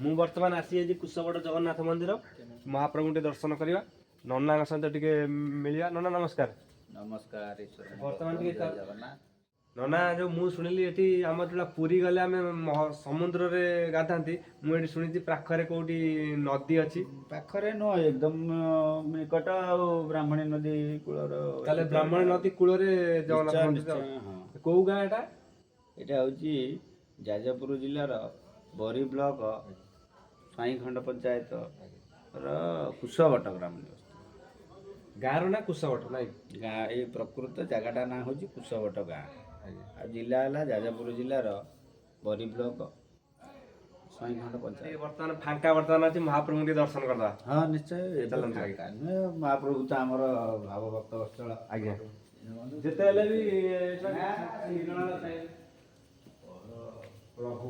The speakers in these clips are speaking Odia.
ମୁଁ ବର୍ତ୍ତମାନ ଆସିଯାଇଛି କୁଶବଡ଼ ଜଗନ୍ନାଥ ମନ୍ଦିର ମହାପ୍ରଭୁଙ୍କୁ ଟିକେ ଦର୍ଶନ କରିବା ନନାଙ୍କ ସହିତ ଟିକେ ମିଳିବା। ନନା ନମସ୍କାର। ନମସ୍କାର। ବର୍ତ୍ତମାନ ଟିକେ ନନା ଯୋଉ ମୁଁ ଶୁଣିଲି ଏଠି ଆମର ଯୋଉଟା ପୁରୀ ଗଲେ ଆମେ ସମୁଦ୍ରରେ ଗାଧାନ୍ତି, ମୁଁ ଏଠି ଶୁଣିଛି ପାଖରେ କୋଉଠି ନଦୀ ଅଛି। ପାଖରେ ନୁହଁ, ଏକଦମ ନିକଟ ଆଉ ବ୍ରାହ୍ମଣୀ ନଦୀ କୂଳର। ତାହେଲେ ବ୍ରାହ୍ମଣୀ ନଦୀ କୂଳରେ ଜଗନ୍ନାଥ ମନ୍ଦିର। କୋଉ ଗାଁ ଏଟା? ଏଇଟା ହେଉଛି ଯାଜପୁର ଜିଲ୍ଲାର ବରୀ ବ୍ଲକ ସ୍ୱାଇଁଖଣ୍ଡ ପଞ୍ଚାୟତର କୁଶବଟ ଗ୍ରାମ। ଗାଁର ନା କୁଶବଟ? ନାଇଁ, ଗାଁ ଏଇ ପ୍ରକୃତ ଜାଗାଟା ନାଁ ହେଉଛି କୁଶବଟ ଗାଁ। ଆଉ ଜିଲ୍ଲା ହେଲା ଯାଜପୁର ଜିଲ୍ଲାର ବରୀ ବ୍ଲକ ସ୍ୱାଇଁଖଣ୍ଡ ପଞ୍ଚାୟତ। ବର୍ତ୍ତମାନ ଫାଙ୍କା ବର୍ତ୍ତମାନ ଅଛି, ମହାପ୍ରଭୁଙ୍କୁ ଟିକେ ଦର୍ଶନ କରିଦେବା। ହଁ ନିଶ୍ଚୟ। ମହାପ୍ରଭୁ ତ ଆମର ଭାବଭକ୍ତ ବତ୍ସଳ। ଆଜ୍ଞା, ଯେତେହେଲେ ବି ପ୍ରଭୁ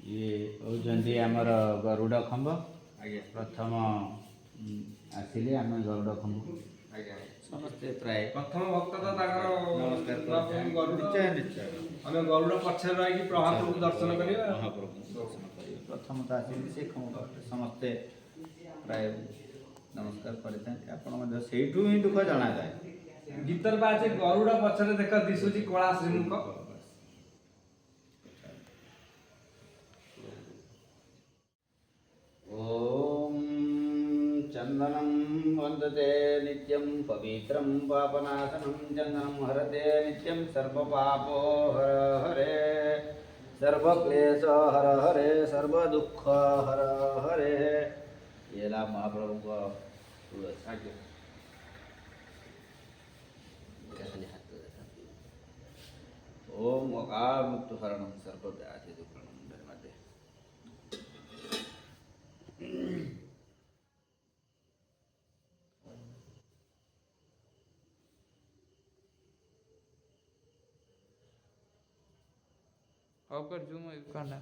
ଇଏ ହେଉଛନ୍ତି ଆମର ଗରୁଡ଼ ଖମ୍ବ। ଆଜ୍ଞା, ପ୍ରଥମ ଆସିଲେ ଆମେ ଗରୁଡ଼ ଖମ୍ବ ସମସ୍ତେ ପ୍ରାୟ ପ୍ରଥମ ଭକ୍ତ ତ ତାଙ୍କର ନମସ୍କାର ନିଶ୍ଚୟ ନିଶ୍ଚୟ। ଆମେ ଗରୁଡ଼ ପଛରେ ରହିକି ମହାପ୍ରଭୁଙ୍କୁ ଦର୍ଶନ କରିବା। ମହାପ୍ରଭୁଙ୍କୁ ଦର୍ଶନ କରିବା ପ୍ରଥମତଃ ଆସିଲେ ସେ ଖମ୍ବ ସମସ୍ତେ ପ୍ରାୟ ନମସ୍କାର କରିଥାନ୍ତି। ଆପଣ ମଧ୍ୟ ସେଇଠୁ ହିଁ ଦୁଃଖ ଜଣାଯାଏ। ଗୀତର ବା ଅଛି ଗରୁଡ଼ ପଛରେ ଦେଖ ଦିଶୁଛି କଳା ଶ୍ରୀମୁଖ। ଓମ୍ ଚନ୍ଦନಂ ବନ୍ଦତେ ନିତ୍ୟಂ ପବିତ୍ରಂ ପାପନାଶନಂ ଚନ୍ଦନಂ ହରତେ ନିତ୍ୟಂ ସର୍ବପାପୋ ହର ହରେ ସର୍ବକ୍ଲେଶ ହର ହରେ ସର୍ବଦୁଃଖ ହର ହରେ। ଇଏ ହେଲା ମହାପ୍ରଭୁଙ୍କ ତୁଳସୀ। ଆଜ୍ଞା, ओम अकाल मुक्त हरणम सर्व व्याधि दुःखम धर्मते। कर जूम करना